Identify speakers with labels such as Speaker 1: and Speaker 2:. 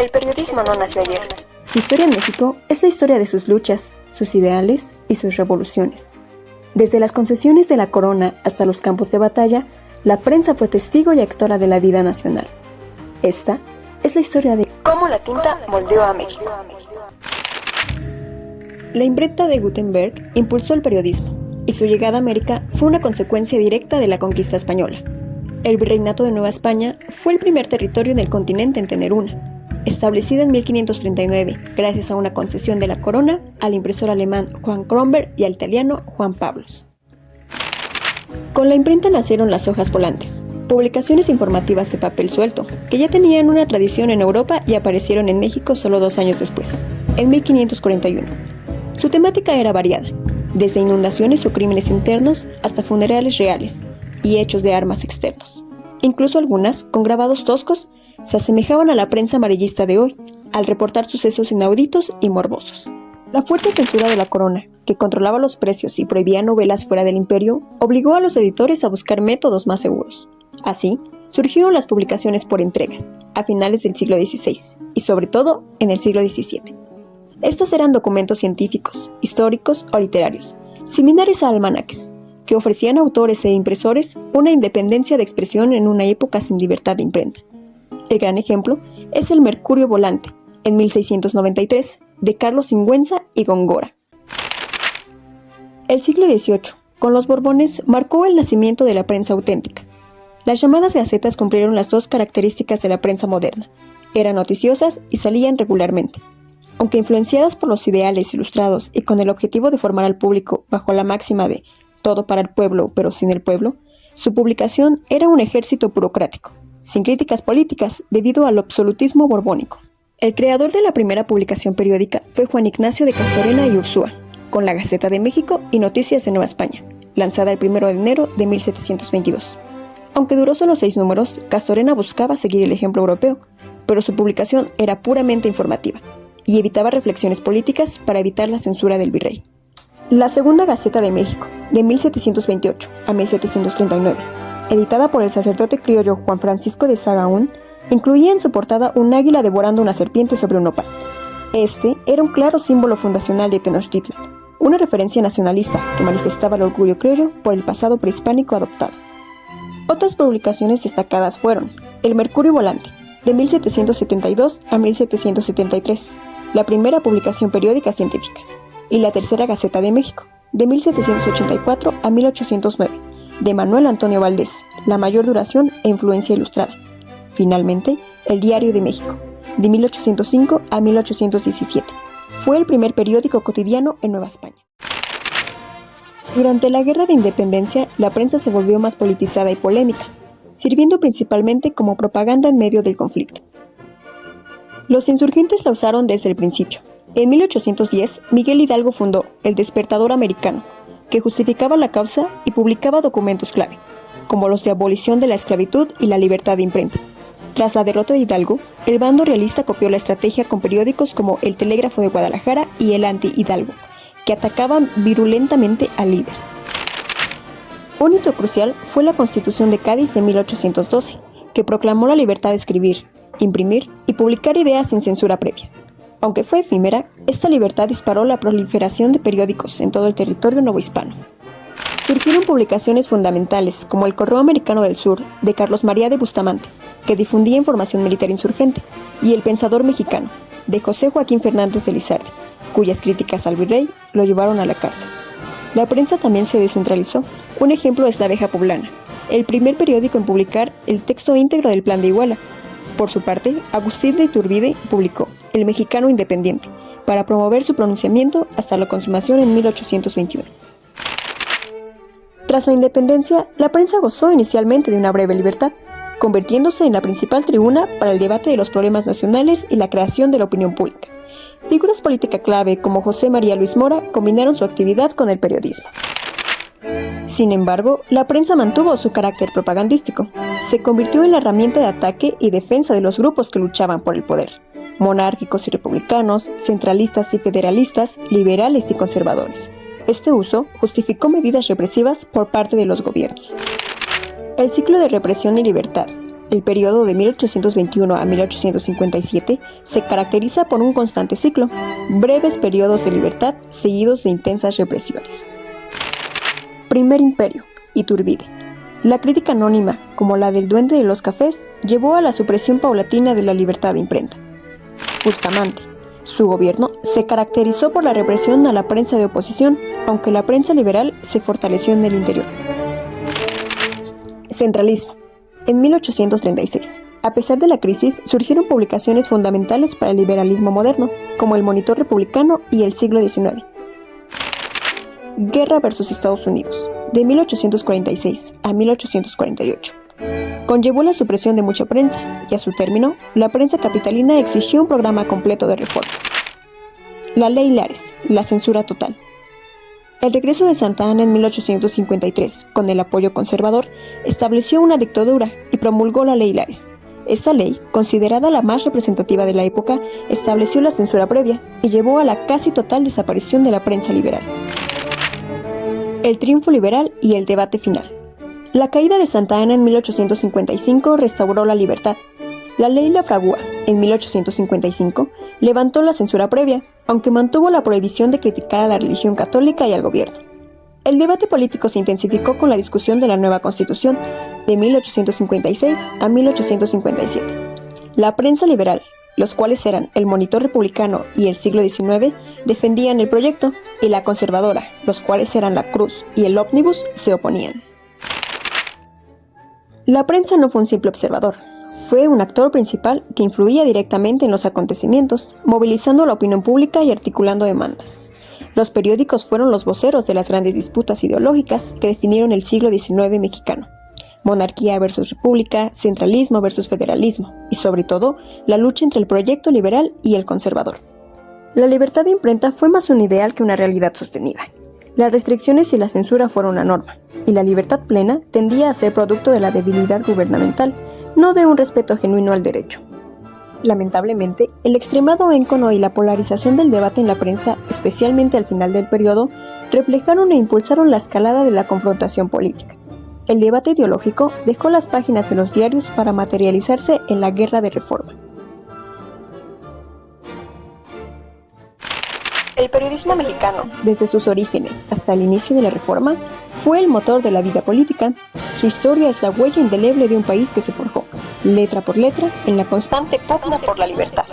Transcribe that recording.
Speaker 1: El periodismo no nació ayer.
Speaker 2: Su historia en México es la historia de sus luchas, sus ideales y sus revoluciones. Desde las concesiones de la corona hasta los campos de batalla, la prensa fue testigo y actora de la vida nacional. Esta es la historia de
Speaker 1: cómo la tinta moldeó a México.
Speaker 2: La imprenta de Gutenberg impulsó el periodismo, y su llegada a América fue una consecuencia directa de la conquista española. El Virreinato de Nueva España fue el primer territorio en el continente en tener una, establecida en 1539 gracias a una concesión de la corona al impresor alemán Juan Kronberg y al italiano Juan Pablos. Con la imprenta nacieron las hojas volantes, publicaciones informativas de papel suelto, que ya tenían una tradición en Europa y aparecieron en México solo 2 años después, en 1541. Su temática era variada, desde inundaciones o crímenes internos hasta funerales reales y hechos de armas externos. Incluso algunas, con grabados toscos, se asemejaban a la prensa amarillista de hoy, al reportar sucesos inauditos y morbosos. La fuerte censura de la corona, que controlaba los precios y prohibía novelas fuera del imperio, obligó a los editores a buscar métodos más seguros. Así, surgieron las publicaciones por entregas, a finales del siglo XVI, y sobre todo en el siglo XVII. Estas eran documentos científicos, históricos o literarios, similares a almanaques, que ofrecían a autores e impresores una independencia de expresión en una época sin libertad de imprenta. El gran ejemplo es el Mercurio Volante, en 1693, de Carlos Sigüenza y Góngora. El siglo XVIII, con los Borbones, marcó el nacimiento de la prensa auténtica. Las llamadas gacetas cumplieron las 2 características de la prensa moderna. Eran noticiosas y salían regularmente. Aunque influenciadas por los ideales ilustrados y con el objetivo de formar al público bajo la máxima de todo para el pueblo pero sin el pueblo, su publicación era un ejército burocrático, sin críticas políticas debido al absolutismo borbónico. El creador de la primera publicación periódica fue Juan Ignacio de Castorena y Ursúa, con la Gaceta de México y Noticias de Nueva España, lanzada el 1 de enero de 1722. Aunque duró solo 6 números, Castorena buscaba seguir el ejemplo europeo, pero su publicación era puramente informativa y evitaba reflexiones políticas para evitar la censura del virrey. La Segunda Gaceta de México, de 1728 a 1739, editada por el sacerdote criollo Juan Francisco de Sahagún, incluía en su portada un águila devorando una serpiente sobre un nopal. Este era un claro símbolo fundacional de Tenochtitlan, una referencia nacionalista que manifestaba el orgullo criollo por el pasado prehispánico adoptado. Otras publicaciones destacadas fueron El Mercurio Volante, de 1772 a 1773, la primera publicación periódica científica, y la Tercera Gaceta de México, de 1784 a 1809, de Manuel Antonio Valdés, la mayor duración e influencia ilustrada. Finalmente, El Diario de México, de 1805 a 1817. Fue el primer periódico cotidiano en Nueva España. Durante la Guerra de Independencia, la prensa se volvió más politizada y polémica, sirviendo principalmente como propaganda en medio del conflicto. Los insurgentes la usaron desde el principio. En 1810, Miguel Hidalgo fundó El Despertador Americano, que justificaba la causa y publicaba documentos clave, como los de abolición de la esclavitud y la libertad de imprenta. Tras la derrota de Hidalgo, el bando realista copió la estrategia con periódicos como El Telégrafo de Guadalajara y El Anti-Hidalgo, que atacaban virulentamente al líder. Un hito crucial fue la Constitución de Cádiz de 1812, que proclamó la libertad de escribir, imprimir y publicar ideas sin censura previa. Aunque fue efímera, esta libertad disparó la proliferación de periódicos en todo el territorio novohispano. Surgieron publicaciones fundamentales como el Correo Americano del Sur, de Carlos María de Bustamante, que difundía información militar insurgente, y El Pensador Mexicano, de José Joaquín Fernández de Lizardi, cuyas críticas al virrey lo llevaron a la cárcel. La prensa también se descentralizó. Un ejemplo es La Abeja Poblana, el primer periódico en publicar el texto íntegro del Plan de Iguala. Por su parte, Agustín de Iturbide publicó El Mexicano Independiente, para promover su pronunciamiento hasta la consumación en 1821. Tras la independencia, la prensa gozó inicialmente de una breve libertad, convirtiéndose en la principal tribuna para el debate de los problemas nacionales y la creación de la opinión pública. Figuras políticas clave como José María Luis Mora combinaron su actividad con el periodismo. Sin embargo, la prensa mantuvo su carácter propagandístico. Se convirtió en la herramienta de ataque y defensa de los grupos que luchaban por el poder: monárquicos y republicanos, centralistas y federalistas, liberales y conservadores. Este uso justificó medidas represivas por parte de los gobiernos. El ciclo de represión y libertad, El periodo de 1821 a 1857 se caracteriza por un constante ciclo, breves periodos de libertad seguidos de intensas represiones. Primer Imperio, Iturbide. La crítica anónima, como la del Duende de los Cafés, llevó a la supresión paulatina de la libertad de imprenta. Bustamante. Su gobierno se caracterizó por la represión a la prensa de oposición, aunque la prensa liberal se fortaleció en el interior. Centralismo. En 1836, a pesar de la crisis, surgieron publicaciones fundamentales para el liberalismo moderno, como el Monitor Republicano y el Siglo XIX. Guerra versus Estados Unidos, de 1846 a 1848. Conllevó la supresión de mucha prensa, y a su término, la prensa capitalina exigió un programa completo de reformas. La Ley Lares, la censura total. El regreso de Santa Anna en 1853, con el apoyo conservador, estableció una dictadura y promulgó la Ley Lares. Esta ley, considerada la más representativa de la época, estableció la censura previa y llevó a la casi total desaparición de la prensa liberal. El triunfo liberal y el debate final. La caída de Santa Anna en 1855 restauró la libertad. La ley La Fragua, en 1855, levantó la censura previa, aunque mantuvo la prohibición de criticar a la religión católica y al gobierno. El debate político se intensificó con la discusión de la nueva Constitución, de 1856 a 1857. La prensa liberal, los cuales eran el Monitor Republicano y el Siglo XIX, defendían el proyecto, y la conservadora, los cuales eran la Cruz y el Ómnibus, se oponían. La prensa no fue un simple observador. Fue un actor principal que influía directamente en los acontecimientos, movilizando la opinión pública y articulando demandas. Los periódicos fueron los voceros de las grandes disputas ideológicas que definieron el siglo XIX mexicano: monarquía versus república, centralismo versus federalismo, y sobre todo, la lucha entre el proyecto liberal y el conservador. La libertad de imprenta fue más un ideal que una realidad sostenida. Las restricciones y la censura fueron la norma, y la libertad plena tendía a ser producto de la debilidad gubernamental, no de un respeto genuino al derecho. Lamentablemente, el extremado encono y la polarización del debate en la prensa, especialmente al final del periodo, reflejaron e impulsaron la escalada de la confrontación política. El debate ideológico dejó las páginas de los diarios para materializarse en la Guerra de Reforma. El periodismo mexicano, desde sus orígenes hasta el inicio de la Reforma, fue el motor de la vida política. Su historia es la huella indeleble de un país que se forjó, letra por letra, en la constante pugna por la libertad.